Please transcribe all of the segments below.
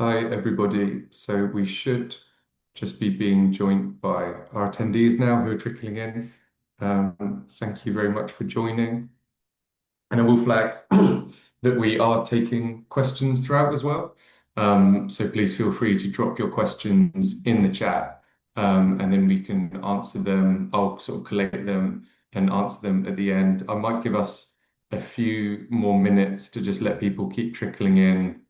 Hi, everybody. So we should just be being joined by our attendees now who are trickling in. Thank you very much for joining. And I will flag that we are taking questions throughout as well. So please feel free to drop your questions in the chat, and then we can answer them. I'll sort of collate them and answer them at the end. I might give us a few more minutes to just let people keep trickling in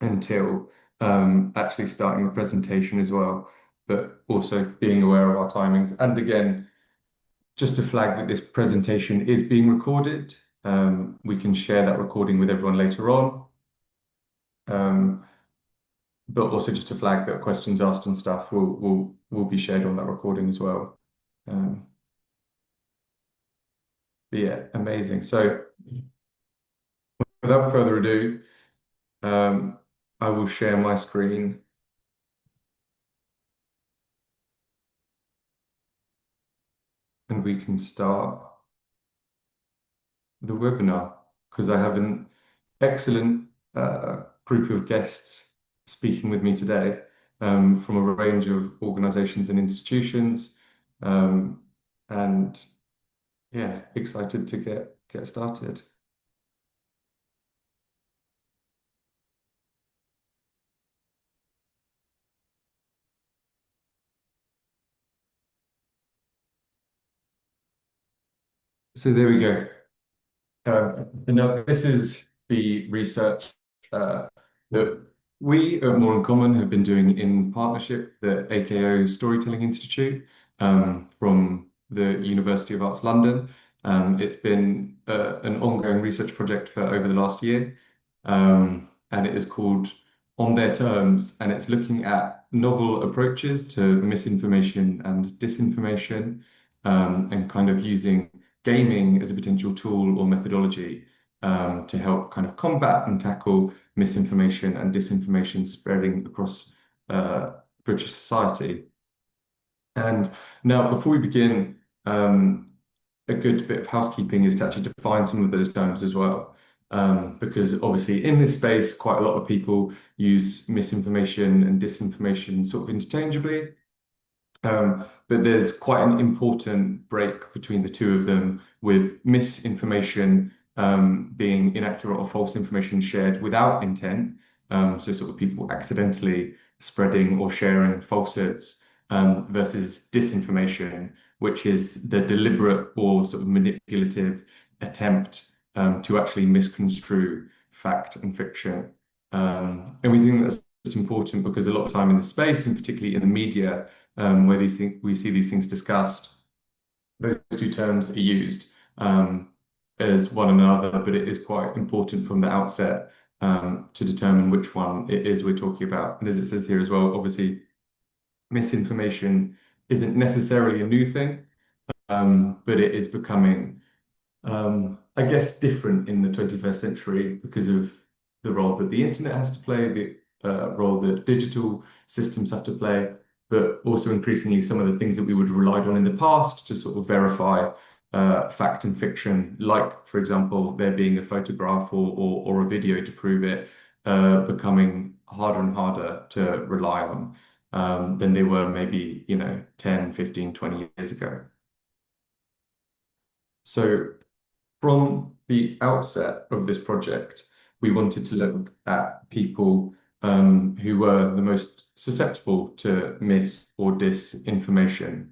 until actually starting the presentation as well, but also being aware of our timings. And again, just to flag that this presentation is being recorded. We can share that recording with everyone later on. Um, but also just to flag that questions asked and stuff will be shared on that recording as well. Um, but yeah, amazing. So without further ado, um, I will share my screen and we can start the webinar because I have an excellent group of guests speaking with me today from a range of organizations and institutions. Um, and yeah, excited to get started. So there we go. And now this is the research that we at More in Common have been doing in partnership, the AKO Storytelling Institute from the University of Arts London. It's been an ongoing research project for over the last year, and it is called On Their Terms, and it's looking at novel approaches to misinformation and disinformation, and kind of using gaming as a potential tool or methodology to help kind of combat and tackle misinformation and disinformation spreading across British society. And now, before we begin, a good bit of housekeeping is to actually define some of those terms as well. Because obviously, in this space, quite a lot of people use misinformation and disinformation sort of interchangeably. But there's quite an important break between the two of them, with misinformation being inaccurate or false information shared without intent. So sort of people accidentally spreading or sharing falsehoods, versus disinformation, which is the deliberate or sort of manipulative attempt to actually misconstrue fact and fiction. And we think that's just important because a lot of time in the space, and particularly in the media, where we see these things discussed, those two terms are used as one another, but it is quite important from the outset to determine which one it is we're talking about. And as it says here as well, obviously, misinformation isn't necessarily a new thing, but it is becoming, I guess, different in the 21st century because of the role that the internet has to play, the role that digital systems have to play, but also increasingly some of the things that we would have relied on in the past to sort of verify fact and fiction, like, for example, there being a photograph or a video to prove it, becoming harder and harder to rely on than they were maybe, 10, 15, 20 years ago. So from the outset of this project, we wanted to look at people who were the most susceptible to mis or disinformation.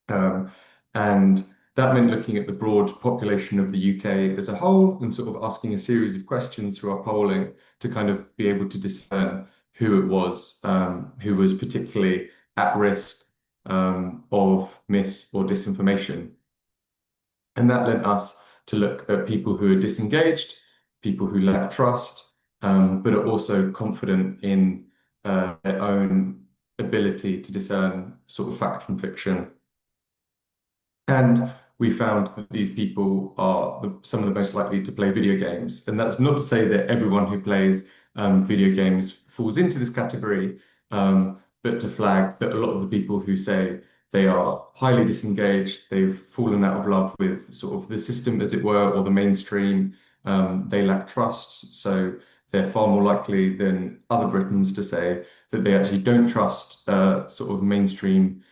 Um, and that meant looking at the broad population of the UK as a whole and sort of asking a series of questions through our polling to kind of be able to discern who it was who was particularly at risk of mis or disinformation. And that led us to look at people who are disengaged, people who lack trust, but are also confident in their own ability to discern sort of fact from fiction. And we found that these people are some of the most likely to play video games. And that's not to say that everyone who plays video games falls into this category, but to flag that a lot of the people who say they are highly disengaged, they've fallen out of love with sort of the system, as it were, or the mainstream, they lack trust. So they're far more likely than other Britons to say that they actually don't trust sort of mainstream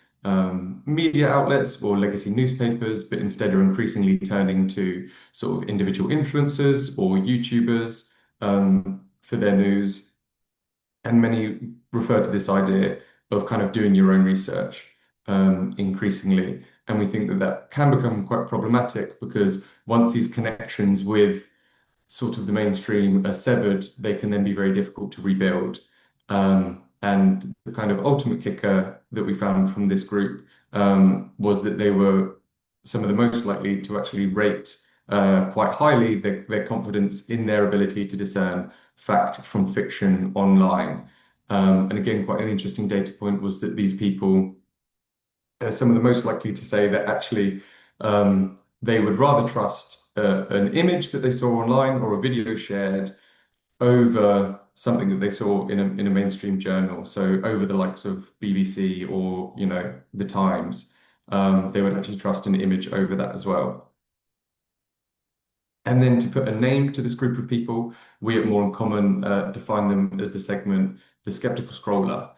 media outlets or legacy newspapers, but instead are increasingly turning to sort of individual influencers or YouTubers for their news. And many refer to this idea of kind of doing your own research increasingly. And we think that that can become quite problematic because once these connections with sort of the mainstream are severed, they can then be very difficult to rebuild. And the kind of ultimate kicker that we found from this group was that they were some of the most likely to actually rate quite highly their confidence in their ability to discern fact from fiction online. And again, quite an interesting data point was that these people some of the most likely to say that actually they would rather trust an image that they saw online or a video shared over something that they saw in a mainstream journal. So over the likes of BBC or the Times, they would actually trust an image over that as well. And then to put a name to this group of people, we at More in Common define them as the segment, the skeptical scroller.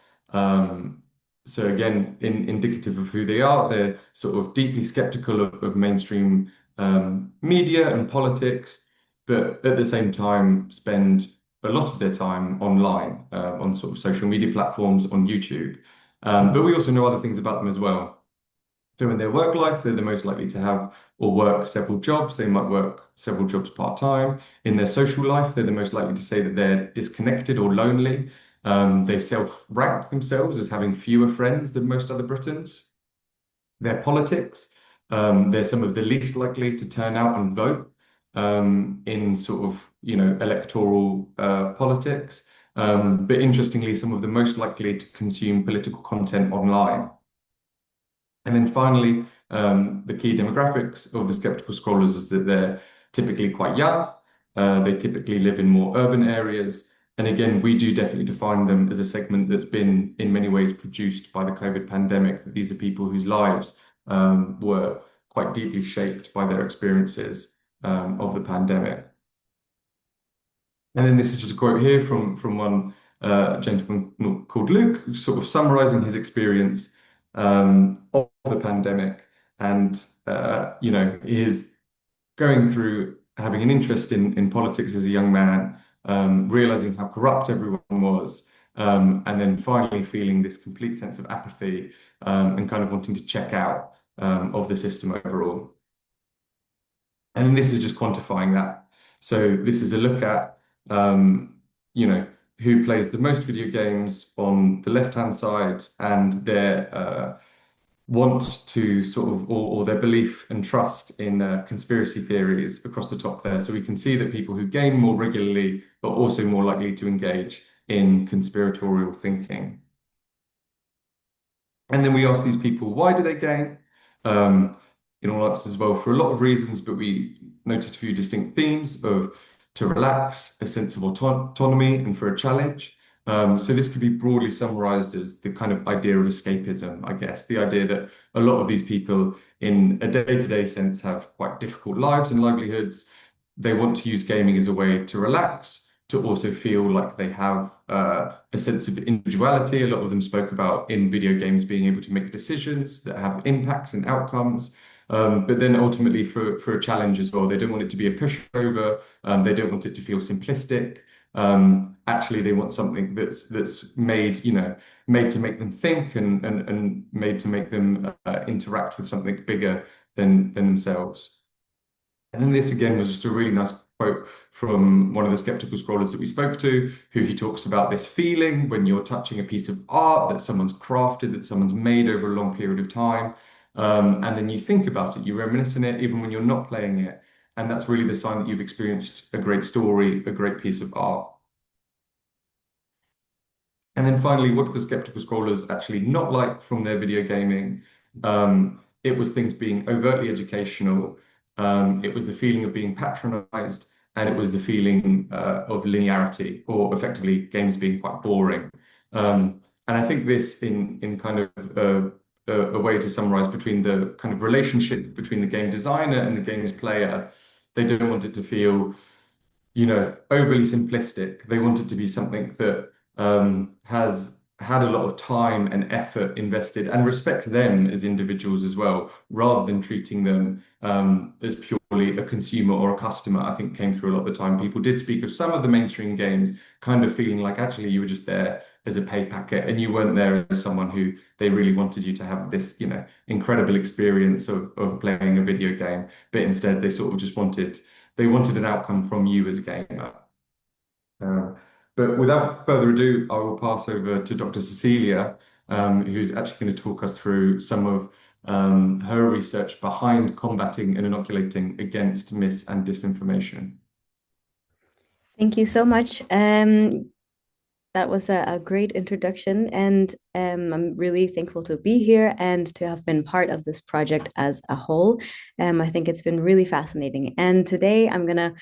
So again, indicative of who they are, they're sort of deeply skeptical of mainstream media and politics, but at the same time spend a lot of their time online on sort of social media platforms on YouTube. But we also know other things about them as well. So in their work life, they're the most likely to have or work several jobs. They might work several jobs part-time. In their social life, they're the most likely to say that they're disconnected or lonely. They self-rank themselves as having fewer friends than most other Britons. Their politics, they're some of the least likely to turn out and vote in sort of, electoral politics. But interestingly, some of the most likely to consume political content online. And then finally, the key demographics of the skeptical scrollers is that they're typically quite young. They typically live in more urban areas. And again, we do definitely define them as a segment that's been in many ways produced by the COVID pandemic. These are people whose lives were quite deeply shaped by their experiences of the pandemic. And then this is just a quote here from one gentleman called Luke, sort of summarizing his experience of the pandemic, and his going through having an interest in politics as a young man, realizing how corrupt everyone was, and then finally feeling this complete sense of apathy and kind of wanting to check out of the system overall. And this is just quantifying that. So this is a look at, you know, who plays the most video games on the left-hand side and their want to sort of, or their belief and trust in conspiracy theories across the top there. So we can see that people who game more regularly are also more likely to engage in conspiratorial thinking. And then we ask these people, why do they game? Um, in all answers as well, for a lot of reasons, but we noticed a few distinct themes of to relax, a sense of autonomy, and for a challenge. So this could be broadly summarized as the kind of idea of escapism, I guess, the idea that a lot of these people in a day-to-day sense have quite difficult lives and livelihoods. They want to use gaming as a way to relax, to also feel like they have a sense of individuality. A lot of them spoke about in video games being able to make decisions that have impacts and outcomes. But then ultimately for a challenge as well, they don't want it to be a pushover. They don't want it to feel simplistic. Actually, they want something that's made, made to make them think and made to make them interact with something bigger than themselves. And then this again was just a really nice quote from one of the skeptical scrollers that we spoke to, who he talks about this feeling when you're touching a piece of art that someone's crafted, that someone's made over a long period of time. And then you think about it, you reminisce on it, even when you're not playing it. And that's really the sign that you've experienced a great story, a great piece of art. And then finally, what do the skeptical scrollers actually not like from their video gaming? It was things being overtly educational. It was the feeling of being patronized, and it was the feeling of linearity, or effectively games being quite boring. And I think this, in kind of a way to summarize between the kind of relationship between the game designer and the game's player, they don't want it to feel overly simplistic. They want it to be something that has had a lot of time and effort invested and respects them as individuals as well, rather than treating them as purely a consumer or a customer. I think came through a lot of the time. People did speak of some of the mainstream games kind of feeling like actually you were just there as a pay packet and you weren't there as someone who they really wanted you to have this, incredible experience of playing a video game, but instead they sort of just wanted an outcome from you as a gamer. Uh, but without further ado, I will pass over to Dr. Cecilia, who's actually going to talk us through some of her research behind combating and inoculating against mis and disinformation. Thank you so much. That was a great introduction, and I'm really thankful to be here and to have been part of this project as a whole. I think it's been really fascinating. And today I'm going to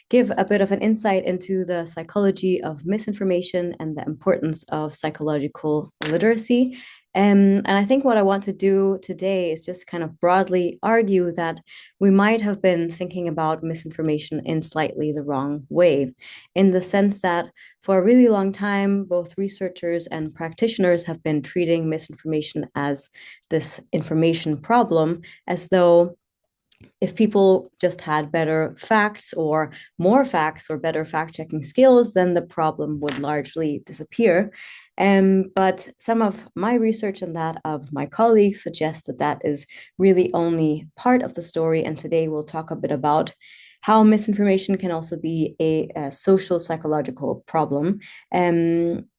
give a bit of an insight into the psychology of misinformation and the importance of psychological literacy. And I think what I want to do today is just kind of broadly argue that we might have been thinking about misinformation in slightly the wrong way, in the sense that for a really long time, both researchers and practitioners have been treating misinformation as this information problem, as though if people just had better facts or more facts or better fact checking skills, then the problem would largely disappear. But some of my research and that of my colleagues suggests that that is really only part of the story. And today we'll talk a bit about how misinformation can also be a social psychological problem,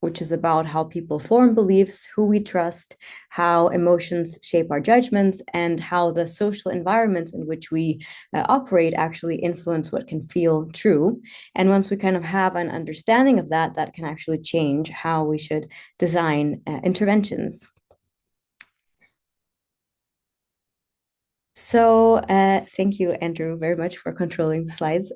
which is about how people form beliefs, who we trust, how emotions shape our judgments, and how the social environments in which we operate actually influence what can feel true. And once we kind of have an understanding of that, that can actually change how we should design interventions. Thank you, Andrew, very much for controlling the slides.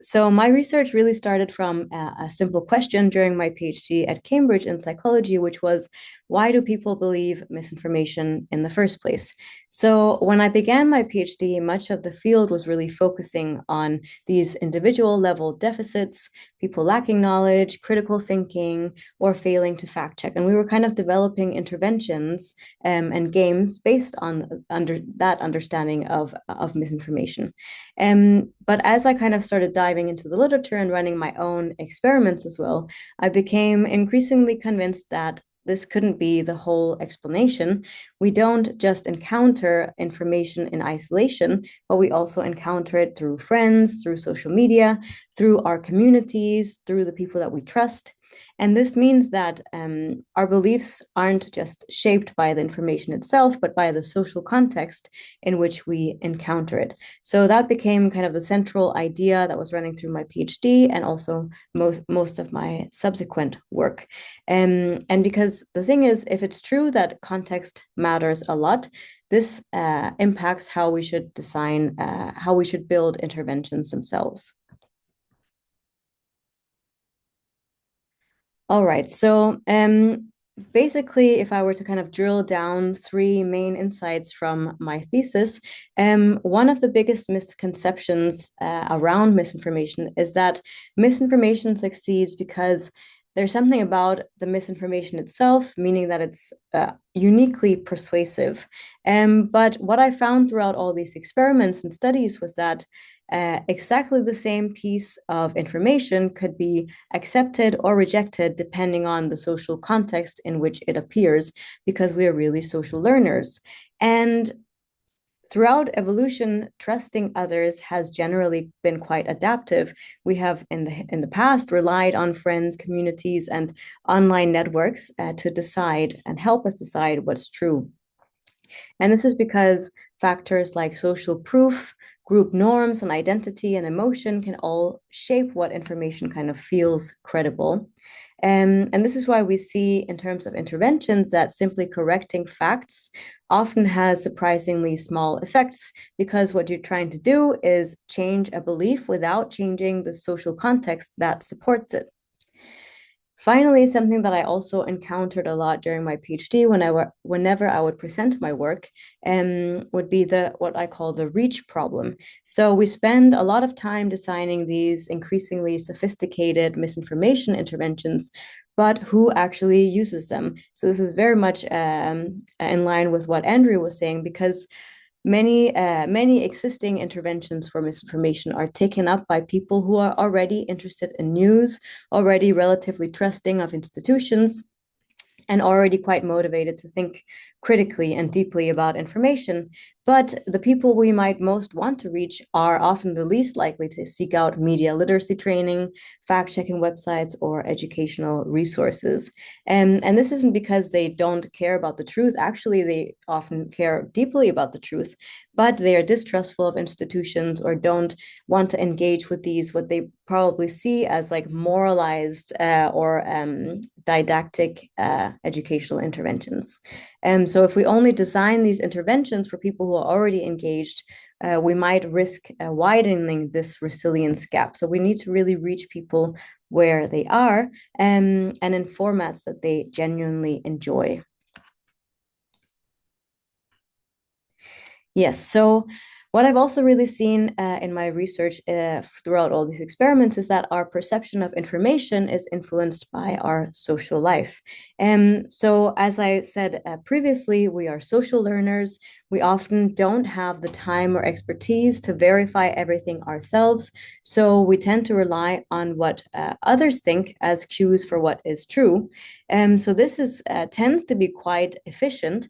So my research really started from a simple question during my PhD at Cambridge in psychology, which was, why do people believe misinformation in the first place? So when I began my PhD, much of the field was really focusing on these individual level deficits, people lacking knowledge, critical thinking, or failing to fact check. And we were kind of developing interventions and games based on that understanding of misinformation. But as I kind of started diving into the literature and running my own experiments as well, I became increasingly convinced that this couldn't be the whole explanation. We don't just encounter information in isolation, but we also encounter it through friends, through social media, through our communities, through the people that we trust. And this means that our beliefs aren't just shaped by the information itself, but by the social context in which we encounter it. So that became kind of the central idea that was running through my PhD and also most of my subsequent work. And because the thing is, if it's true that context matters a lot, this impacts how we should design, how we should build interventions themselves. All right. Basically, if I were to kind of drill down three main insights from my thesis, one of the biggest misconceptions around misinformation is that misinformation succeeds because there's something about the misinformation itself, meaning that it's uniquely persuasive. But what I found throughout all these experiments and studies was that exactly the same piece of information could be accepted or rejected depending on the social context in which it appears, because we are really social learners. And throughout evolution, trusting others has generally been quite adaptive. We have in the past relied on friends, communities, and online networks to decide and help us decide what's true. And this is because factors like social proof, group norms, and identity and emotion can all shape what information kind of feels credible. And this is why we see, in terms of interventions, that simply correcting facts often has surprisingly small effects, because what you're trying to do is change a belief without changing the social context that supports it. Finally, something that I also encountered a lot during my PhD whenever I would present my work would be the what I call the reach problem. So we spend a lot of time designing these increasingly sophisticated misinformation interventions, but who actually uses them? So this is very much in line with what Andrew was saying, because many existing interventions for misinformation are taken up by people who are already interested in news, already relatively trusting of institutions, and already quite motivated to think critically and deeply about information. But the people we might most want to reach are often the least likely to seek out media literacy training, fact checking websites, or educational resources. And this isn't because they don't care about the truth. Actually, they often care deeply about the truth, but they are distrustful of institutions or don't want to engage with these, what they probably see as like moralized or didactic educational interventions. So if we only design these interventions for people who are already engaged, we might risk widening this resilience gap. So we need to really reach people where they are and in formats that they genuinely enjoy. Yes. So, what I've also really seen in my research throughout all these experiments is that our perception of information is influenced by our social life. So, as I said previously, we are social learners. We often don't have the time or expertise to verify everything ourselves. So, we tend to rely on what others think as cues for what is true. So, this tends to be quite efficient.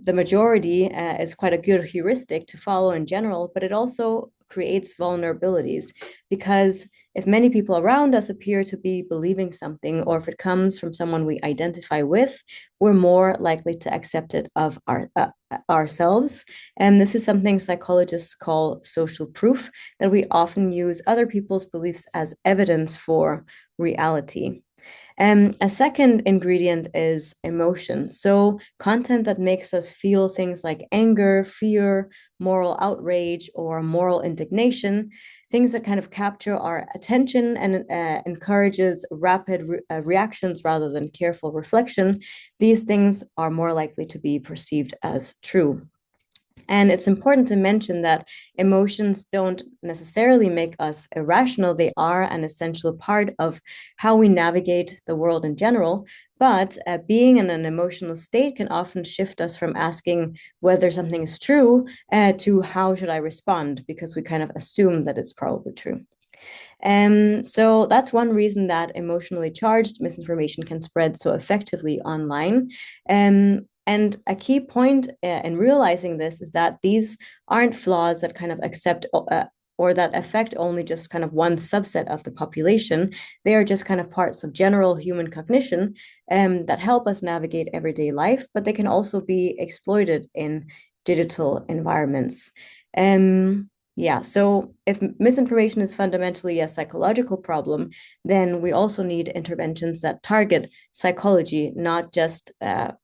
The majority is quite a good heuristic to follow in general, but it also creates vulnerabilities because if many people around us appear to be believing something, or if it comes from someone we identify with, we're more likely to accept it of ourselves. And this is something psychologists call social proof, that we often use other people's beliefs as evidence for reality. A second ingredient is emotion. So, content that makes us feel things like anger, fear, moral outrage, or moral indignation, things that kind of capture our attention and encourages rapid reactions rather than careful reflection. These things are more likely to be perceived as true. And it's important to mention that emotions don't necessarily make us irrational. They are an essential part of how we navigate the world in general. But being in an emotional state can often shift us from asking whether something is true to how should I respond, because we kind of assume that it's probably true. So that's one reason that emotionally charged misinformation can spread so effectively online. And a key point in realizing this is that these aren't flaws that kind of accept or that affect only just kind of one subset of the population. They are just kind of parts of general human cognition that help us navigate everyday life, but they can also be exploited in digital environments. Yeah, so if misinformation is fundamentally a psychological problem, then we also need interventions that target psychology, not just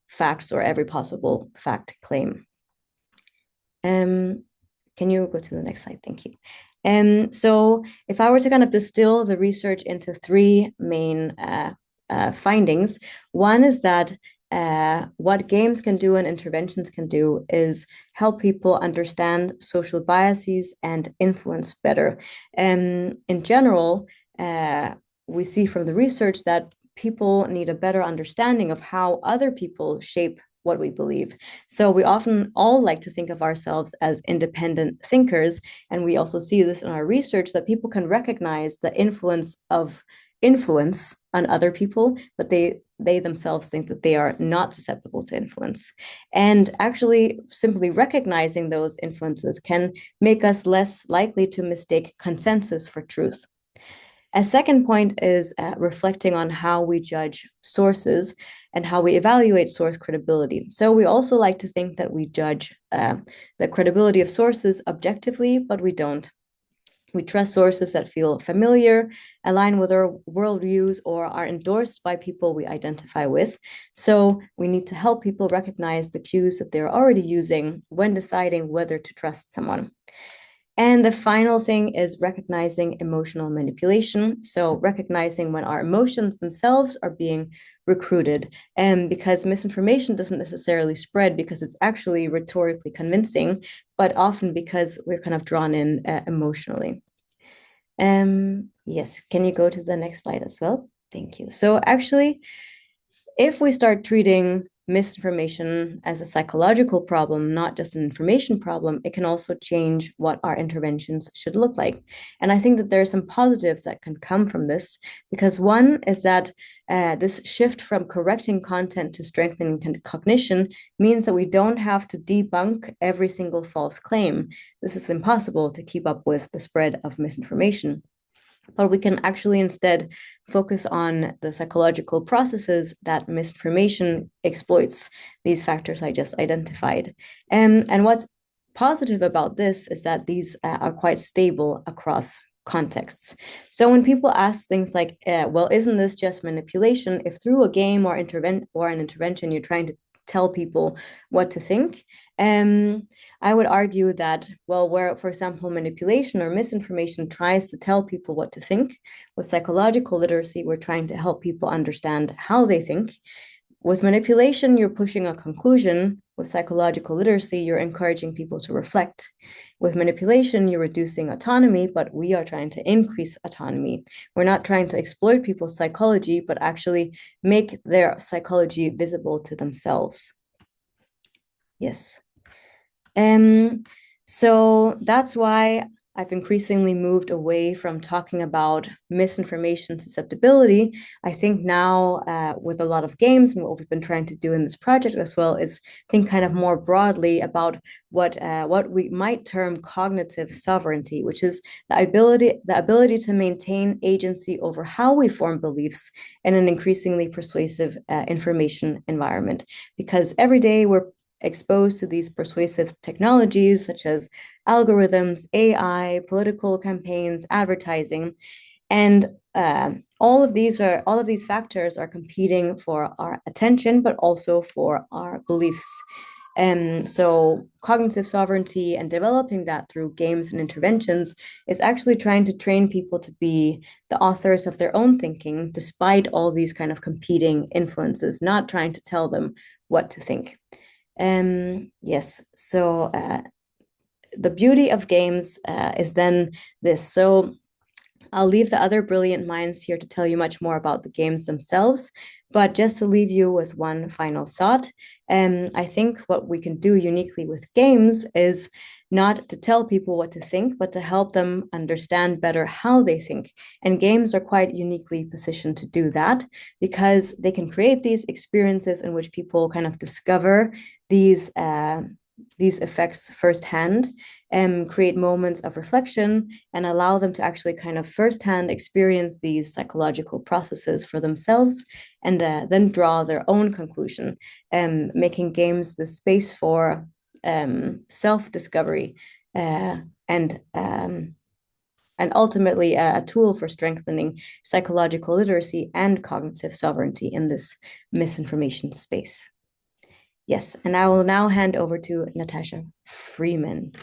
facts or every possible fact claim. Um, can you go to the next slide? Thank you. So if I were to kind of distill the research into three main findings, one is that what games can do and interventions can do is help people understand social biases and influence better. In general, we see from the research that people need a better understanding of how other people shape what we believe. So we often all like to think of ourselves as independent thinkers, and we also see this in our research that people can recognize the influence of influence on other people, but they themselves think that they are not susceptible to influence. And actually, simply recognizing those influences can make us less likely to mistake consensus for truth. A second point is reflecting on how we judge sources and how we evaluate source credibility. So we also like to think that we judge the credibility of sources objectively, but we don't. We trust sources that feel familiar, align with our worldviews, or are endorsed by people we identify with. So we need to help people recognize the cues that they're already using when deciding whether to trust someone. And the final thing is recognizing emotional manipulation. So, recognizing when our emotions themselves are being recruited. And because misinformation doesn't necessarily spread because it's actually rhetorically convincing, but often because we're kind of drawn in emotionally. Yes, can you go to the next slide as well? Thank you. So, actually, if we start treating misinformation as a psychological problem, not just an information problem, it can also change what our interventions should look like. And I think that there are some positives that can come from this, because one is that this shift from correcting content to strengthening cognition means that we don't have to debunk every single false claim. This is impossible to keep up with the spread of misinformation, but we can actually instead focus on the psychological processes that misinformation exploits, these factors I just identified. And what's positive about this is that these are quite stable across contexts. So when people ask things like, well, isn't this just manipulation? If through a game or an intervention you're trying to tell people what to think, I would argue that, well, where, for example, manipulation or misinformation tries to tell people what to think, with psychological literacy, we're trying to help people understand how they think. With manipulation, you're pushing a conclusion. With psychological literacy, you're encouraging people to reflect. With manipulation, you're reducing autonomy, but we are trying to increase autonomy. We're not trying to exploit people's psychology, but actually make their psychology visible to themselves. Yes. Um, so that's why I've increasingly moved away from talking about misinformation susceptibility. I think now, with a lot of games, and what we've been trying to do in this project as well, is think kind of more broadly about what we might term cognitive sovereignty, which is the ability to maintain agency over how we form beliefs in an increasingly persuasive information environment. Because every day we're exposed to these persuasive technologies such as algorithms, AI, political campaigns, advertising, and all of these factors are competing for our attention, but also for our beliefs. And so cognitive sovereignty and developing that through games and interventions is actually trying to train people to be the authors of their own thinking, despite all these kind of competing influences, not trying to tell them what to think. Yes, so the beauty of games is then this. So I'll leave the other brilliant minds here to tell you much more about the games themselves. But just to leave you with one final thought, I think what we can do uniquely with games is not to tell people what to think, but to help them understand better how they think. And games are quite uniquely positioned to do that because they can create these experiences in which people kind of discover these these effects firsthand and create moments of reflection and allow them to actually kind of firsthand experience these psychological processes for themselves and then draw their own conclusion, making games the space for self-discovery uh, and um, and ultimately a tool for strengthening psychological literacy and cognitive sovereignty in this misinformation space. Yes, and I will now hand over to Natasha Freeman.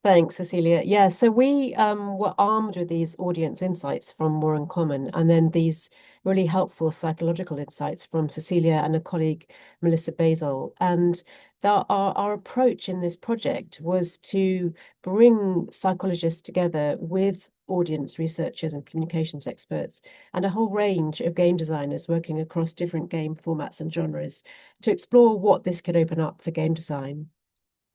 Thanks, Cecilia. Yeah, so we were armed with these audience insights from More in Common, and then these really helpful psychological insights from Cecilia and a colleague, Melissa Basil. And our approach in this project was to bring psychologists together with audience researchers and communications experts and a whole range of game designers working across different game formats and genres to explore what this could open up for game design.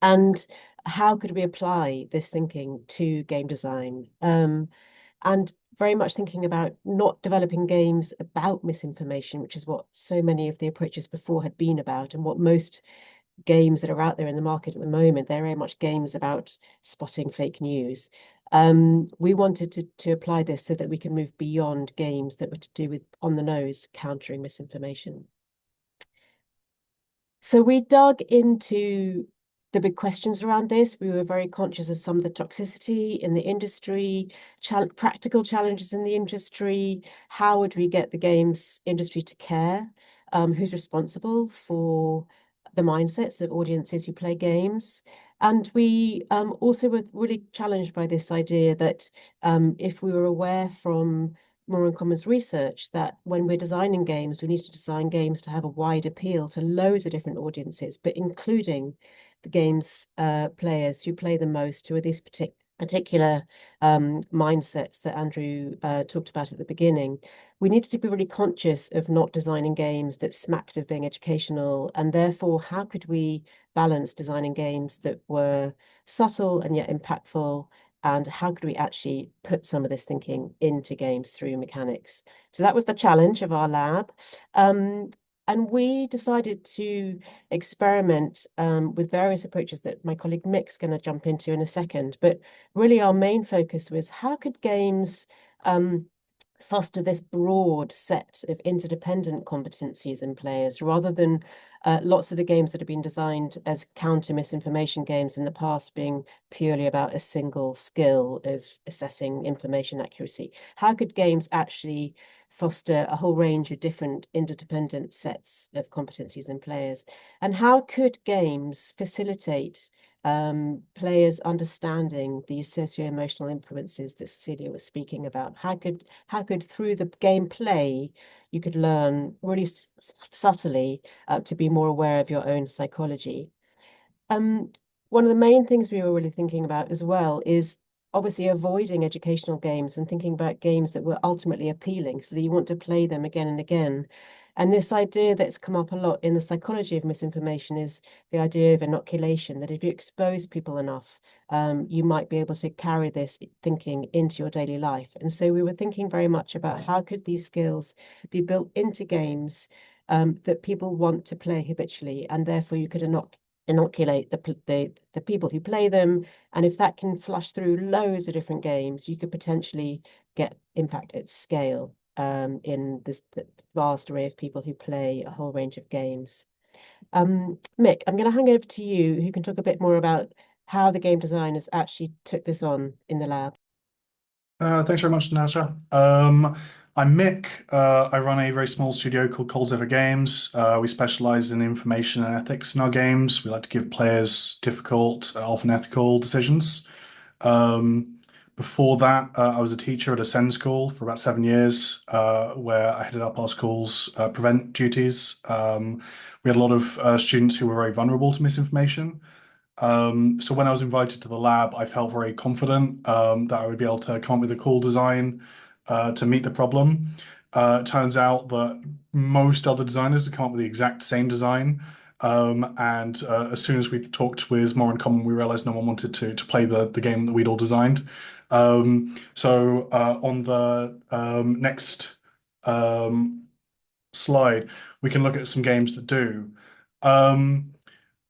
And how could we apply this thinking to game design? And very much thinking about not developing games about misinformation, which is what so many of the approaches before had been about, and what most games that are out there in the market at the moment, they're very much games about spotting fake news. We wanted to apply this so that we can move beyond games that were to do with on the nose countering misinformation. So we dug into the big questions around this. We were very conscious of some of the toxicity in the industry, practical challenges in the industry. How would we get the games industry to care? Who's responsible for the mindsets of audiences who play games? And we also were really challenged by this idea that if we were aware from More in Common's research that when we're designing games, we need to design games to have a wide appeal to loads of different audiences, but including the game's players who play the most, who are these particular mindsets that Andrew talked about at the beginning. We needed to be really conscious of not designing games that smacked of being educational, and therefore, how could we balance designing games that were subtle and yet impactful? And how could we actually put some of this thinking into games through mechanics? So that was the challenge of our lab. Um, and we decided to experiment with various approaches that my colleague Mick's going to jump into in a second. But really, our main focus was how could games foster this broad set of interdependent competencies in players rather than lots of the games that have been designed as counter misinformation games in the past being purely about a single skill of assessing information accuracy. How could games actually foster a whole range of different interdependent sets of competencies in players? And how could games facilitate players understanding these socio-emotional influences that Cecilia was speaking about? How could through the gameplay you could learn really subtly to be more aware of your own psychology? Um, One of the main things we were really thinking about as well is obviously avoiding educational games and thinking about games that were ultimately appealing so that you want to play them again and again. And this idea that's come up a lot in the psychology of misinformation is the idea of inoculation, that if you expose people enough, you might be able to carry this thinking into your daily life. And so we were thinking very much about how could these skills be built into games that people want to play habitually, and therefore you could inoculate the people who play them. And if that can flush through loads of different games, you could potentially get impact at scale in this the vast array of people who play a whole range of games. Mick, I'm going to hand over to you, who can talk a bit more about how the game designers actually took this on in the lab. Thanks very much, Natasha. I'm Mick. I run a very small studio called Cold Ever Games. We specialize in information and ethics in our games. We like to give players difficult, often ethical decisions. Um, Before that, I was a teacher at a SEND school for about 7 years, where I headed up our school's prevent duties. We had a lot of students who were very vulnerable to misinformation. So when I was invited to the lab, I felt very confident that I would be able to come up with a cool design to meet the problem. It turns out that most other designers have come up with the exact same design. And as soon as we talked with More in Common, we realized no one wanted to play the game that we'd all designed. On the next um, slide, we can look at some games that do. Um,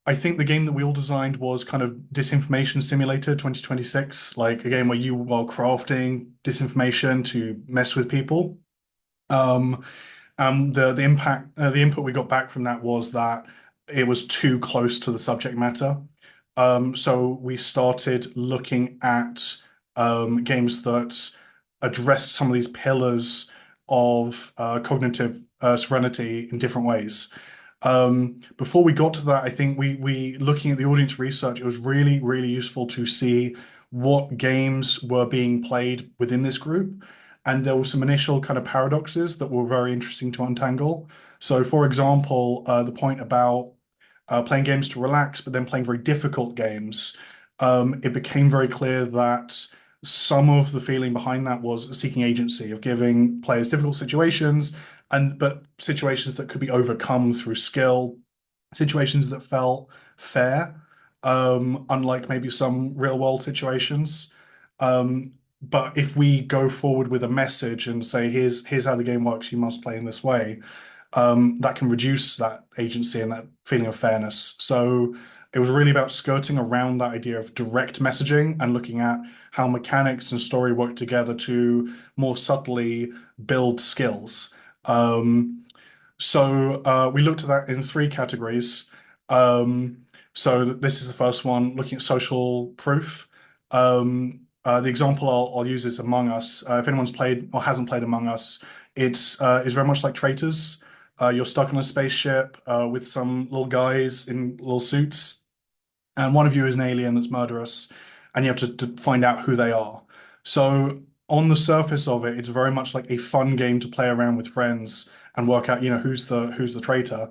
I think the game that we all designed was kind of Disinformation Simulator 2026, like a game where you are crafting disinformation to mess with people. Um, the input we got back from that was that it was too close to the subject matter. So we started looking at games that address some of these pillars of cognitive serenity in different ways. Before we got to that, I think we looking at the audience research, it was really, really useful to see what games were being played within this group. And there were some initial kind of paradoxes that were very interesting to untangle. So, for example, the point about playing games to relax, but then playing very difficult games, it became very clear that some of the feeling behind that was seeking agency of giving players difficult situations, and but situations that could be overcome through skill, situations that felt fair, unlike maybe some real world situations. But if we go forward with a message and say, here's how the game works, you must play in this way, that can reduce that agency and that feeling of fairness. So it was really about skirting around that idea of direct messaging and looking at how mechanics and story work together to more subtly build skills. We looked at that in three categories. This is the first one, looking at social proof. The example I'll use is Among Us. If anyone's played or hasn't played Among Us, it's very much like Traitors. You're stuck on a spaceship with some little guys in little suits, and one of you is an alien that's murderous, and you have to find out who they are. So on the surface of it, it's very much like a fun game to play around with friends and work out, who's the traitor.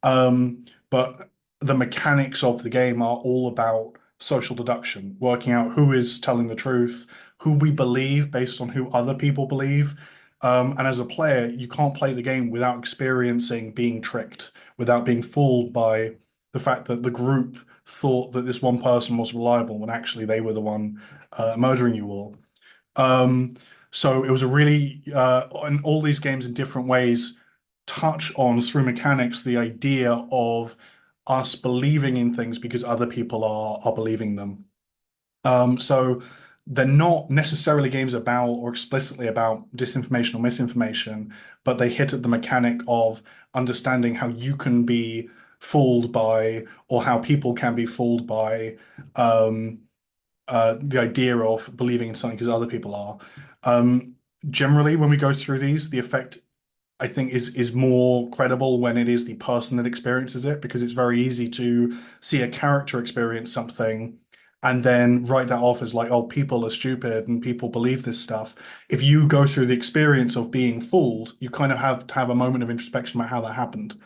But the mechanics of the game are all about social deduction, working out who is telling the truth, who we believe based on who other people believe. And as a player, you can't play the game without experiencing being tricked, without being fooled by the fact that the group thought that this one person was reliable when actually they were the one murdering you all. Um, so it was a really, and all these games in different ways touch on through mechanics the idea of us believing in things because other people are believing them. So they're not necessarily games about or explicitly about disinformation or misinformation, but they hit at the mechanic of understanding how you can be fooled by, or how people can be fooled by, um, the idea of believing in something because other people are. Generally, when we go through these, the effect I think is more credible when it is the person that experiences it, because it's very easy to see a character experience something and then write that off as like, oh, people are stupid and people believe this stuff. If you go through the experience of being fooled, you kind of have to have a moment of introspection about how that happened.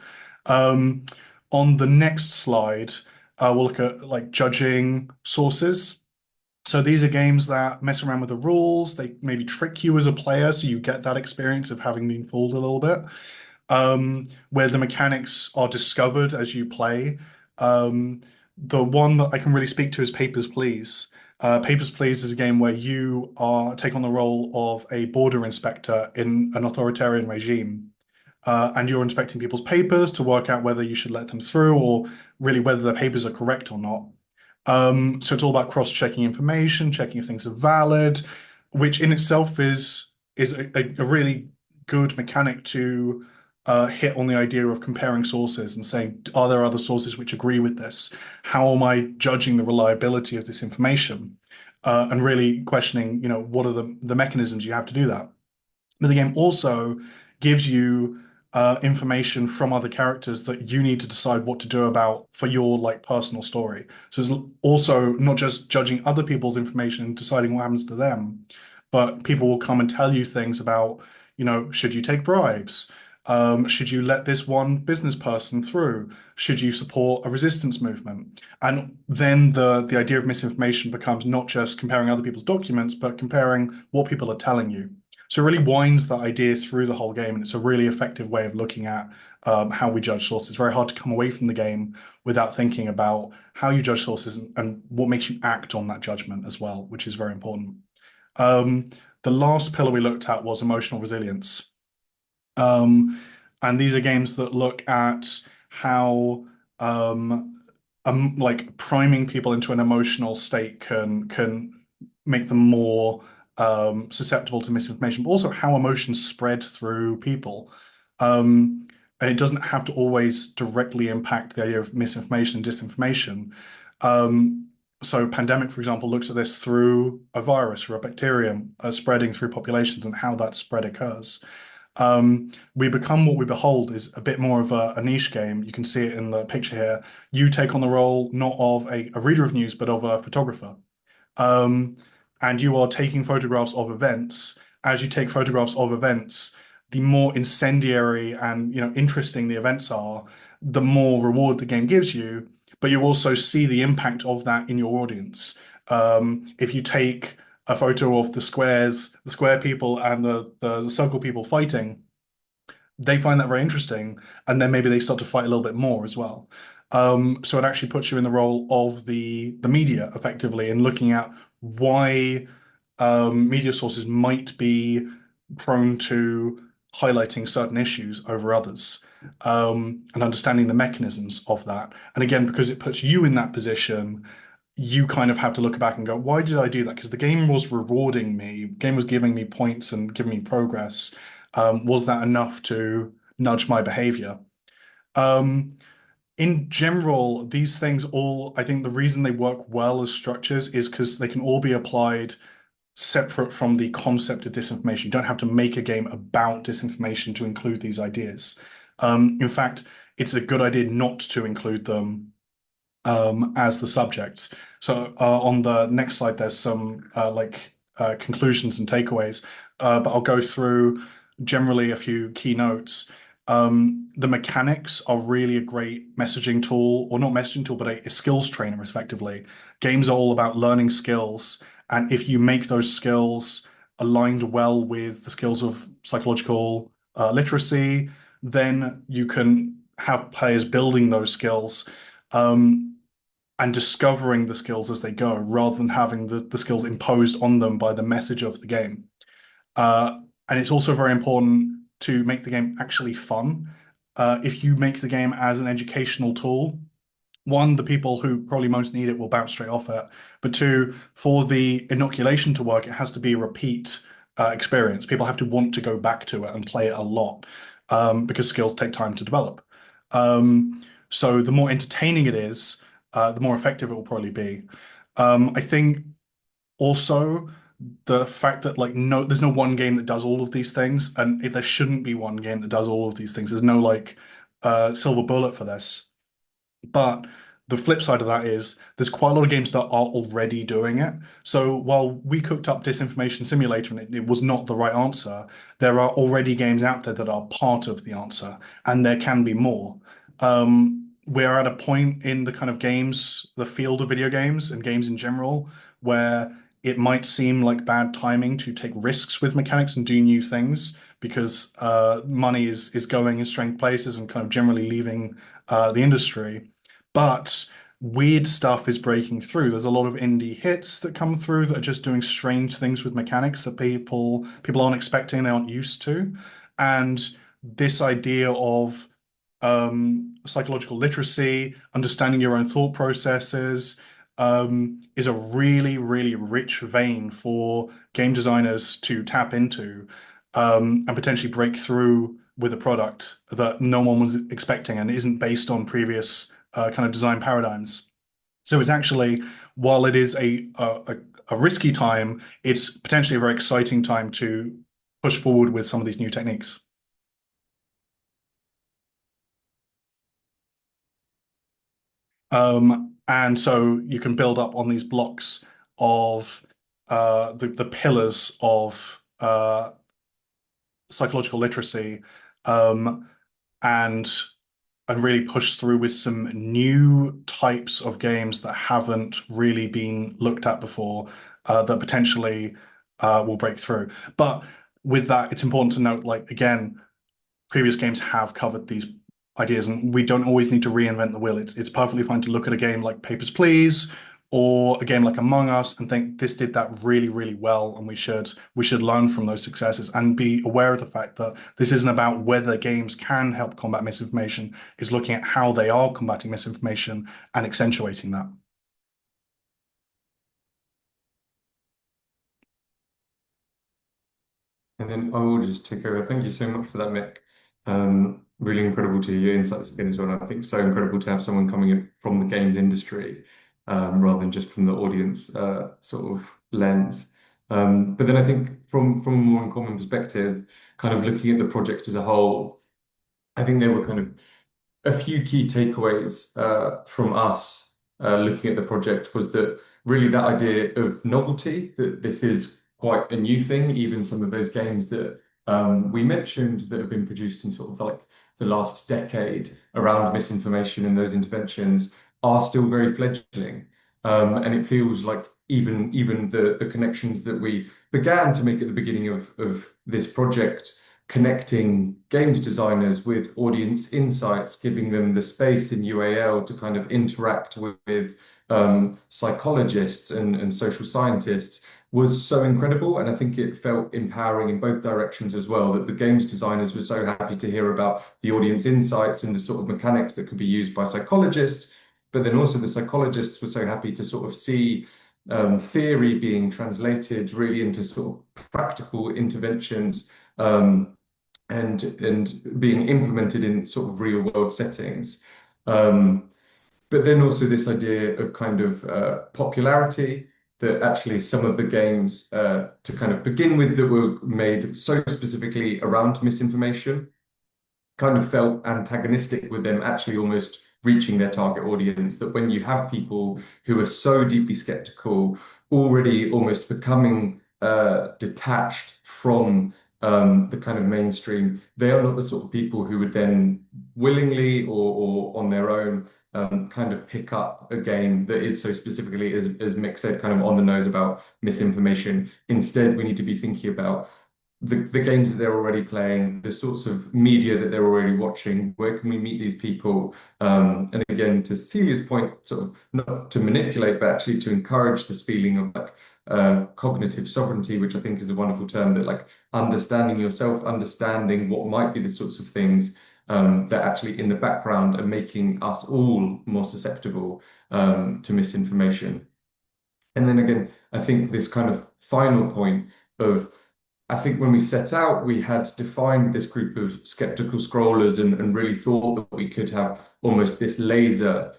Um, on the next slide, we'll look at like judging sources. So these are games that mess around with the rules. They maybe trick you as a player, so you get that experience of having been fooled a little bit, where the mechanics are discovered as you play. The one that I can really speak to is Papers, Please. Papers, Please is a game where you take on the role of a border inspector in an authoritarian regime. And you're inspecting people's papers to work out whether you should let them through, or really whether their papers are correct or not. So it's all about cross-checking information, checking if things are valid, which in itself is a really good mechanic to hit on the idea of comparing sources and saying, are there other sources which agree with this? How am I judging the reliability of this information? And really questioning, what are the mechanisms you have to do that? But the game also gives you information from other characters that you need to decide what to do about for your like personal story. So it's also not just judging other people's information and deciding what happens to them, but people will come and tell you things about, should you take bribes? Should you let this one business person through? Should you support a resistance movement? And then the idea of misinformation becomes not just comparing other people's documents, but comparing what people are telling you. So it really winds that idea through the whole game, and it's a really effective way of looking at how we judge sources. It's very hard to come away from the game without thinking about how you judge sources and what makes you act on that judgment as well, which is very important. Um, the last pillar we looked at was emotional resilience. And these are games that look at how like priming people into an emotional state can make them more susceptible to misinformation, but also how emotions spread through people. And it doesn't have to always directly impact the idea of misinformation and disinformation. So Pandemic, for example, looks at this through a virus or a bacterium spreading through populations and how that spread occurs. We Become What We Behold is a bit more of a niche game. You can see it in the picture here. You take on the role not of a reader of news, but of a photographer. Um, and you are taking photographs of events. As you take photographs of events, the more incendiary and interesting the events are, the more reward the game gives you. But you also see the impact of that in your audience. If you take a photo of the square people and the circle people fighting, they find that very interesting, and then maybe they start to fight a little bit more as well. So it actually puts you in the role of the media effectively, in looking at why media sources might be prone to highlighting certain issues over others, and understanding the mechanisms of that. And again, because it puts you in that position, you kind of have to look back and go, why did I do that? Because the game was rewarding me, the game was giving me points and giving me progress. Was that enough to nudge my behavior? Um, in general, these things all, I think the reason they work well as structures is because they can all be applied separate from the concept of disinformation. You don't have to make a game about disinformation to include these ideas. In fact, it's a good idea not to include them as the subject. So on the next slide, there's some conclusions and takeaways, but I'll go through generally a few key notes. The mechanics are really a great messaging tool, or not messaging tool, but a skills trainer, effectively. Games are all about learning skills, and if you make those skills aligned well with the skills of psychological literacy, then you can have players building those skills. Um, and discovering the skills as they go rather than having the skills imposed on them by the message of the game. And it's also very important to make the game actually fun. If you make the game as an educational tool, one, the people who probably most need it will bounce straight off it. But two, for the inoculation to work, it has to be a repeat experience. People have to want to go back to it and play it a lot because skills take time to develop. So the more entertaining it is, the more effective it will probably be. I think also the fact that there's no one game that does all of these things, and if there shouldn't be one game that does all of these things. There's no silver bullet for this. But the flip side of that is there's quite a lot of games that are already doing it. So while we cooked up Disinformation Simulator and it was not the right answer, there are already games out there that are part of the answer, and there can be more. We're at a point in the kind of games, the field of video games and games in general, where it might seem like bad timing to take risks with mechanics and do new things because money is going in strange places and kind of generally leaving the industry. But weird stuff is breaking through. There's a lot of indie hits that come through that are just doing strange things with mechanics that people aren't expecting, they aren't used to. And this idea of psychological literacy, understanding your own thought processes, is a really, really rich vein for game designers to tap into and potentially break through with a product that no one was expecting and isn't based on previous kind of design paradigms. So it's actually, while it is a risky time, it's potentially a very exciting time to push forward with some of these new techniques. And so you can build up on these blocks of the pillars of psychological literacy um, and and really push through with some new types of games that haven't really been looked at before that potentially will break through. But with that, it's important to note, like again, previous games have covered these ideas, and we don't always need to reinvent the wheel. It's perfectly fine to look at a game like Papers, Please or a game like Among Us and think this did that really, really well, and we should learn from those successes and be aware of the fact that this isn't about whether games can help combat misinformation. It's looking at how they are combating misinformation and accentuating that. And then I will just take over. Thank you so much for that, Mick. Really incredible to hear your insights again as well. And I think so incredible to have someone coming in from the games industry rather than just from the audience sort of lens. But then I think from a more uncommon perspective, kind of looking at the project as a whole, I think there were kind of a few key takeaways from us looking at the project was that really that idea of novelty, that this is quite a new thing, even some of those games that we mentioned that have been produced in sort of like the last decade around misinformation and those interventions are still very fledgling. And it feels like even the connections that we began to make at the beginning of this project connecting games designers with audience insights, giving them the space in UAL to kind of interact with psychologists and social scientists was so incredible. And I think it felt empowering in both directions as well, that the games designers were so happy to hear about the audience insights and the sort of mechanics that could be used by psychologists. But then also the psychologists were so happy to sort of see theory being translated really into sort of practical interventions and being implemented in sort of real world settings. But then also this idea of kind of popularity, that actually some of the games to kind of begin with that were made so specifically around misinformation kind of felt antagonistic with them actually almost reaching their target audience, that when you have people who are so deeply skeptical, already almost becoming detached from the kind of mainstream, they are not the sort of people who would then willingly or on their own kind of pick up a game that is so specifically, as Mick said, kind of on the nose about misinformation. Instead, we need to be thinking about the games that they're already playing, the sorts of media that they're already watching. Where can we meet these people? And again, to Celia's point, sort of not to manipulate, but actually to encourage this feeling of like cognitive sovereignty, which I think is a wonderful term, that like understanding yourself, understanding what might be the sorts of things that actually in the background are making us all more susceptible to misinformation. And then again, I think this kind of final point of I think when we set out, we had defined this group of skeptical scrollers and really thought that we could have almost this laser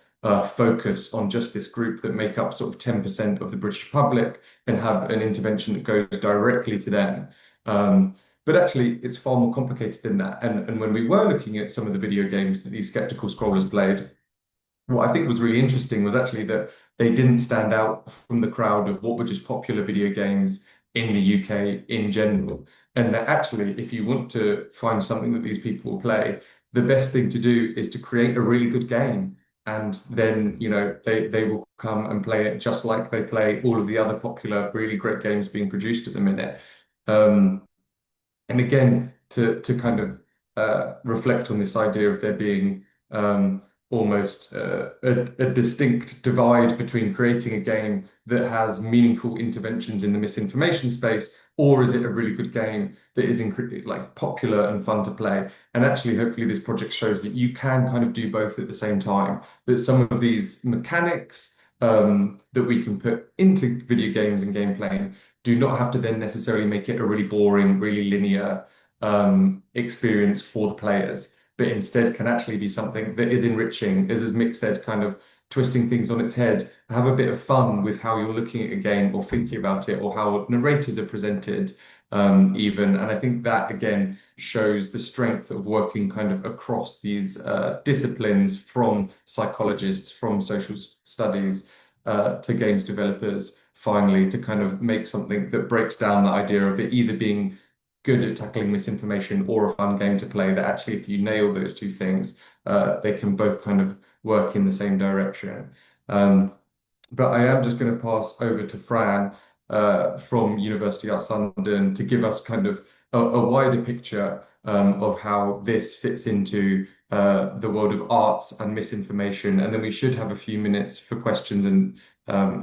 focus on just this group that make up sort of 10% of the British public and have an intervention that goes directly to them. But actually, it's far more complicated than that. And when we were looking at some of the video games that these skeptical scrollers played, what I think was really interesting was actually that they didn't stand out from the crowd of what were just popular video games in the UK in general. And that actually, if you want to find something that these people play, the best thing to do is to create a really good game. And then, they will come and play it just like they play all of the other popular, really great games being produced at the minute. Um, and again, to kind of reflect on this idea of there being almost a distinct divide between creating a game that has meaningful interventions in the misinformation space, or is it a really good game that is like popular and fun to play? And actually, hopefully, this project shows that you can kind of do both at the same time. That some of these mechanics that we can put into video games and gameplay do not have to then necessarily make it a really boring, really linear experience for the players, but instead can actually be something that is enriching, as Mick said, kind of twisting things on its head, have a bit of fun with how you're looking at a game or thinking about it, or how narrators are presented, even. And I think that again shows the strength of working kind of across these disciplines, from psychologists, from social studies, to games developers, finally, to kind of make something that breaks down the idea of it either being good at tackling misinformation or a fun game to play, that actually, if you nail those two things, they can both kind of work in the same direction. Um, but I am just going to pass over to Fran from University Arts London to give us kind of a wider picture of how this fits into the world of arts and misinformation. And then we should have a few minutes for questions and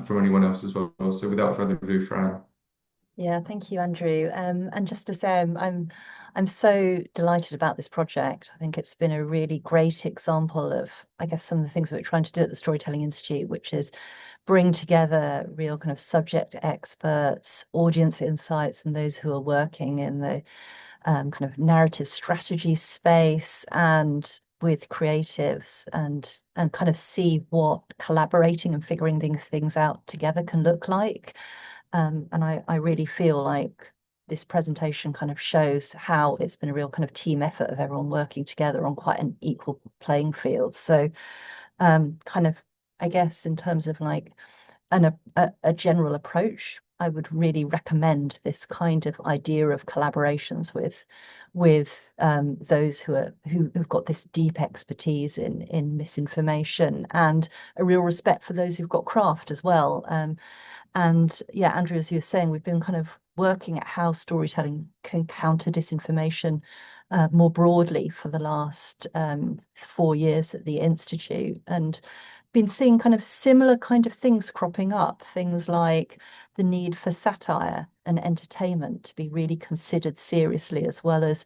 from anyone else as well. So without further ado, Fran. Yeah, thank you, Andrew. And just to say, I'm so delighted about this project. I think it's been a really great example of, I guess, some of the things that we're trying to do at the Storytelling Institute, which is bring together real kind of subject experts, audience insights, and those who are working in the kind of narrative strategy space and with creatives, and kind of see what collaborating and figuring things out together can look like. And I really feel like this presentation kind of shows how it's been a real kind of team effort of everyone working together on quite an equal playing field. So kind of, I guess, in terms of like a general approach, I would really recommend this kind of idea of collaborations with those who've got this deep expertise in misinformation, and a real respect for those who've got craft as well. And yeah, Andrew, as you were saying, we've been kind of working at how storytelling can counter disinformation more broadly for the last 4 years at the Institute, and been seeing kind of similar kind of things cropping up, things like the need for satire and entertainment to be really considered seriously, as well as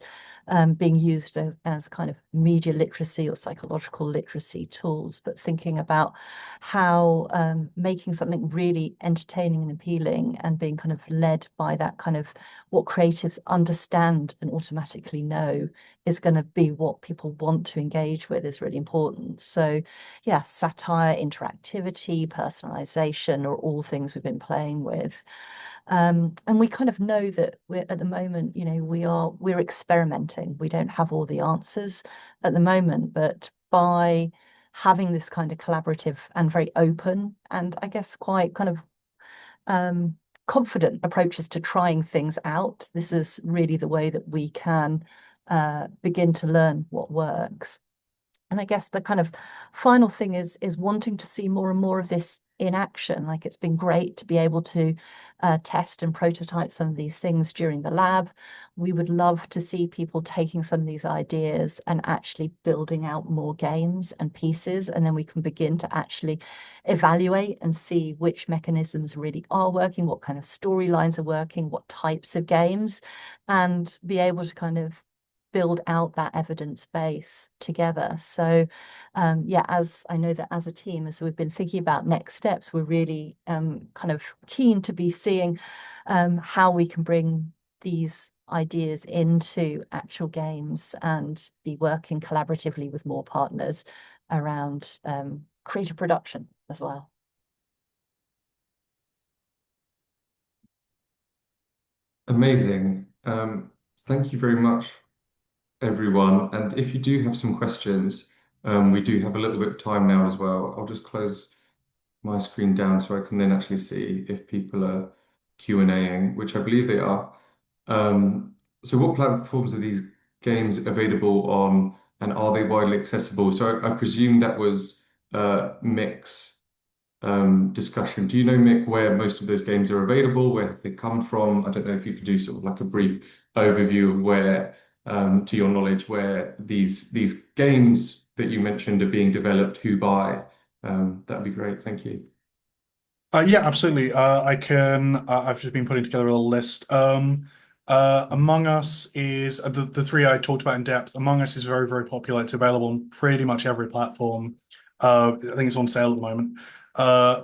being used as kind of media literacy or psychological literacy tools, but thinking about how making something really entertaining and appealing and being kind of led by that kind of what creatives understand and automatically know is going to be what people want to engage with is really important. So yeah, satire, interactivity, personalization are all things we've been playing with. And we kind of know that we're at the moment, we're experimenting. We don't have all the answers at the moment, but by having this kind of collaborative and very open and I guess quite kind of confident approaches to trying things out. This is really the way that we can begin to learn what works. And I guess the kind of final thing is wanting to see more and more of this in action. Like it's been great to be able to test and prototype some of these things during the lab. We would love to see people taking some of these ideas and actually building out more games and pieces, and then we can begin to actually evaluate and see which mechanisms really are working, what kind of storylines are working, what types of games, and be able to kind of build out that evidence base together. So yeah, as I know that as a team, as we've been thinking about next steps, we're really kind of keen to be seeing how we can bring these ideas into actual games and be working collaboratively with more partners around creative production as well. Amazing. Thank you very much, everyone. And if you do have some questions, we do have a little bit of time now as well. I'll just close my screen down so I can then actually see if people are Q&Aing, which I believe they are. So what platforms are these games available on, and are they widely accessible? So I presume that was Mick's discussion. Do you know, Mick, where most of those games are available? Where have they come from? I don't know if you could do sort of like a brief overview of where, to your knowledge, where these games that you mentioned are being developed, who by. That'd be great. Thank you. Yeah, absolutely. I can. I've just been putting together a little list. Among Us is the three I talked about in depth. Among Us is very, very popular. It's available on pretty much every platform. I think it's on sale at the moment.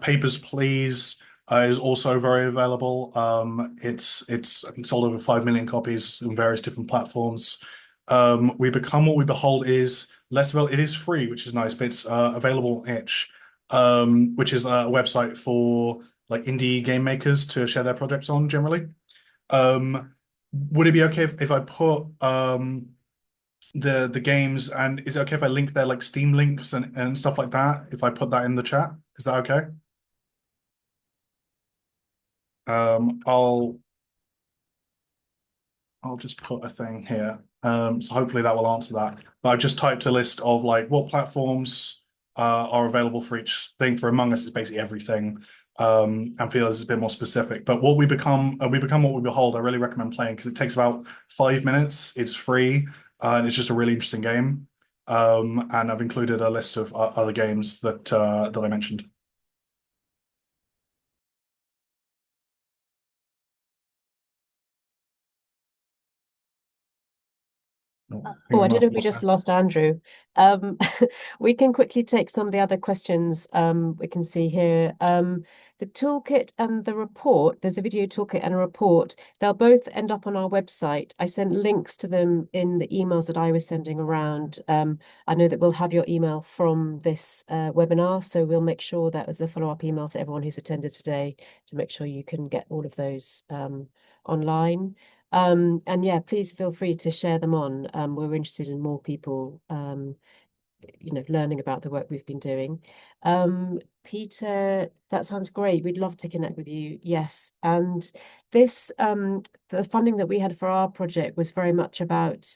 Papers, Please is also very available. It's I think sold over 5 million copies on various different platforms. We Become What We Behold is less available. It is free, which is nice, but it's available on itch, which is a website for like indie game makers to share their projects on generally. Would it be okay if I put the games, and is it okay if I link their like Steam links and stuff like that? If I put that in the chat, is that okay? I'll just put a thing here. So hopefully that will answer that. But I've just typed a list of like what platforms are available for each thing. For Among Us, it's basically everything. And Feelers is a bit more specific. But What We Become What We Behold, I really recommend playing because it takes about 5 minutes. It's free, and it's just a really interesting game. And I've included a list of other games that I mentioned. Oh, I don't know if we just lost Andrew. Um, we can quickly take some of the other questions we can see here. The toolkit and the report, there's a video toolkit and a report. They'll both end up on our website. I sent links to them in the emails that I was sending around. I know that we'll have your email from this webinar, so we'll make sure that as a follow-up email to everyone who's attended today to make sure you can get all of those online. And yeah, please feel free to share them on. We're interested in more people, learning about the work we've been doing. Peter, that sounds great. We'd love to connect with you. Yes. And this, the funding that we had for our project was very much about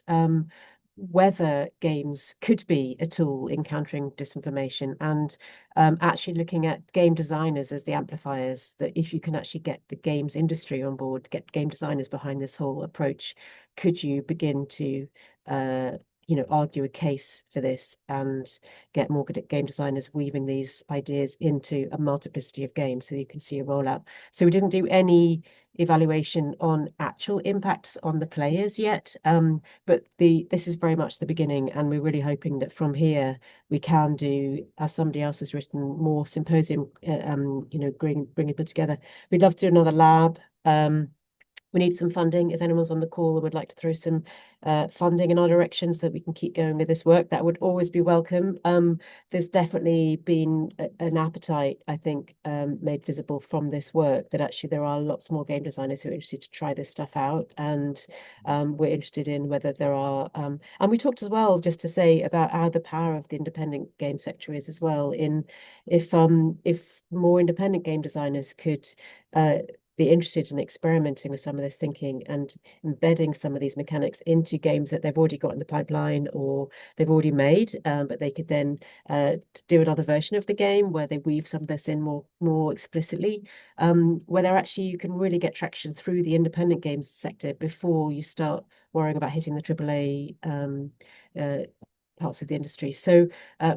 whether games could be a tool in countering disinformation, and actually looking at game designers as the amplifiers, that if you can actually get the games industry on board, get game designers behind this whole approach, could you begin to argue a case for this and get more game designers weaving these ideas into a multiplicity of games so you can see a rollout. So we didn't do any evaluation on actual impacts on the players yet, but this is very much the beginning, and we're really hoping that from here we can do, as somebody else has written, more symposium, bring people together. We'd love to do another lab. We need some funding. If anyone's on the call and would like to throw some funding in our direction so that we can keep going with this work, that would always be welcome. There's definitely been an appetite, I think, made visible from this work that actually there are lots more game designers who are interested to try this stuff out. And we're interested in whether there are, and we talked as well, just to say about how the power of the independent game sector is as well in if more independent game designers could be interested in experimenting with some of this thinking and embedding some of these mechanics into games that they've already got in the pipeline or they've already made, but they could then do another version of the game where they weave some of this in more explicitly, where they're actually you can really get traction through the independent games sector before you start worrying about hitting the AAA parts of the industry. So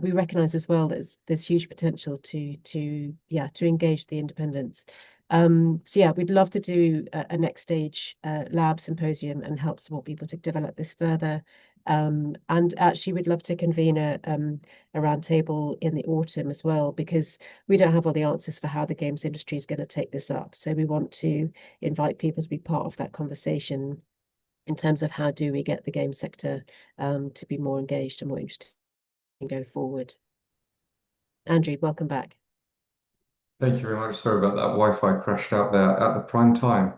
we recognise as well that there's huge potential to engage the independents. So yeah, we'd love to do a next stage lab symposium and help support people to develop this further. And actually, we'd love to convene a roundtable in the autumn as well, because we don't have all the answers for how the games industry is going to take this up. So we want to invite people to be part of that conversation in terms of how do we get the game sector to be more engaged and more interested in going forward. Andrew, welcome back. Thank you very much. Sorry about that. Wi-Fi crashed out there at the prime time.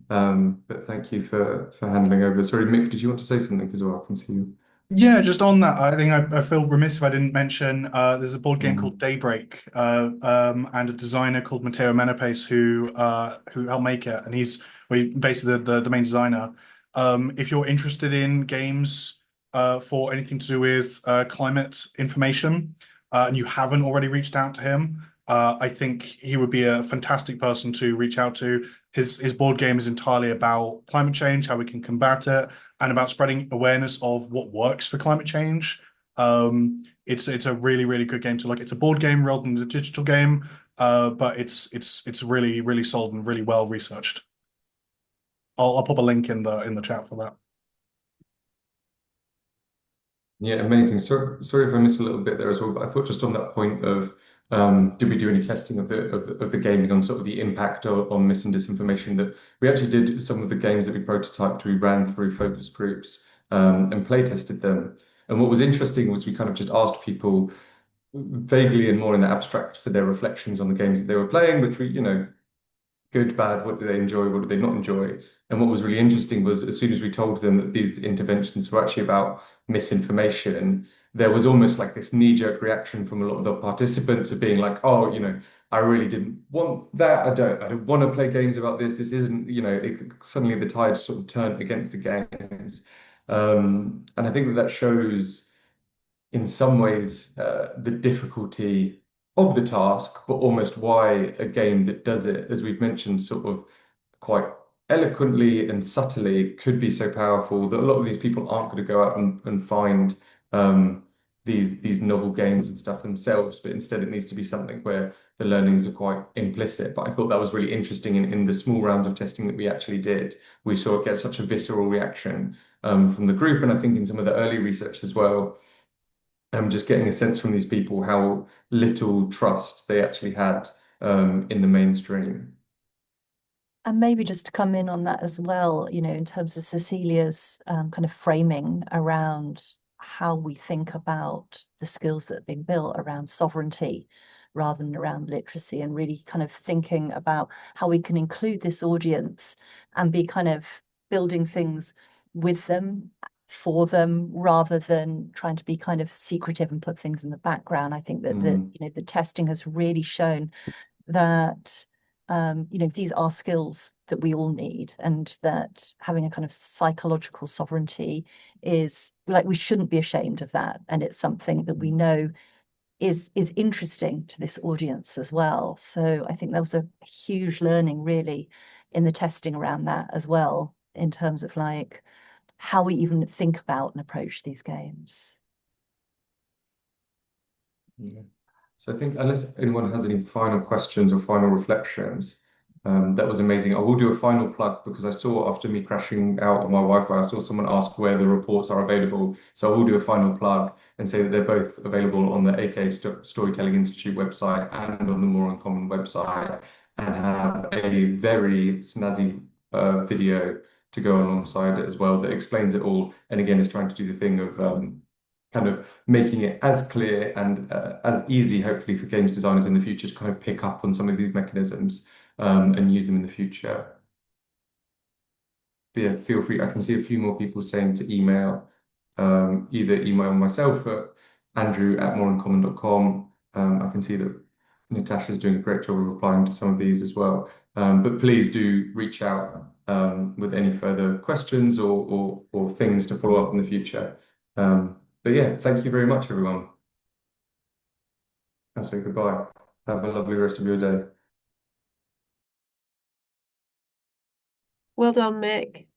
But thank you for handling over. Sorry, Mick, did you want to say something as well? I can see you. Yeah, just on that, I think I feel remiss if I didn't mention there's a board game Mm. called Daybreak, and a designer called Matteo Menapace who helped make it, and he's basically the main designer. If you're interested in games for anything to do with climate information, and you haven't already reached out to him, I think he would be a fantastic person to reach out to. His board game is entirely about climate change, how we can combat it, and about spreading awareness of what works for climate change. It's a really, really good game to look. It's a board game rather than a digital game, but it's really solid and really well researched. I'll pop a link in the chat for that. Yeah, amazing. Sorry if I missed a little bit there as well, but I thought just on that point of did we do any testing of the gaming on sort of the impact on mis and disinformation, that we actually did some of the games that we prototyped, we ran through focus groups and play tested them. And what was interesting was we kind of just asked people vaguely and more in the abstract for their reflections on the games that they were playing, which we, good, bad, what do they enjoy, what do they not enjoy? And what was really interesting was as soon as we told them that these interventions were actually about misinformation, there was almost like this knee-jerk reaction from a lot of the participants of being like, oh, I really didn't want that. I don't want to play games about this. This isn't, suddenly the tide sort of turned against the games. And I think that shows in some ways the difficulty of the task, but almost why a game that does it, as we've mentioned, sort of quite eloquently and subtly, could be so powerful that a lot of these people aren't going to go out and find these novel games and stuff themselves, but instead it needs to be something where the learnings are quite implicit. But I thought that was really interesting in the small rounds of testing that we actually did. We saw it get such a visceral reaction from the group, and I think in some of the early research as well, just getting a sense from these people how little trust they actually had in the mainstream. And maybe just to come in on that as well, in terms of Cecilia's kind of framing around how we think about the skills that are being built around sovereignty rather than around literacy, and really kind of thinking about how we can include this audience and be kind of building things with them, for them, rather than trying to be kind of secretive and put things in the background. I think that the testing has really shown that these are skills that we all need, and that having a kind of psychological sovereignty is like, we shouldn't be ashamed of that, and it's something that we know is interesting to this audience as well. So I think there was a huge learning really in the testing around that as well, in terms of like how we even think about and approach these games. Yeah. So I think unless anyone has any final questions or final reflections, that was amazing. I will do a final plug because I saw after me crashing out on my Wi-Fi, I saw someone ask where the reports are available. So I will do a final plug and say that they're both available on the AKA Storytelling Institute website and on the More Uncommon website, and have a very snazzy video to go alongside it as well that explains it all. And again, is trying to do the thing of kind of making it as clear and as easy, hopefully, for games designers in the future to kind of pick up on some of these mechanisms and use them in the future. But yeah, feel free. I can see a few more people saying to email, either email myself at andrew@moreuncommon.com. I can see that Natasha's doing a great job of replying to some of these as well. But please do reach out with any further questions or things to follow up in the future. But yeah, thank you very much, everyone. I'll say goodbye. Have a lovely rest of your day. Well done, Mick.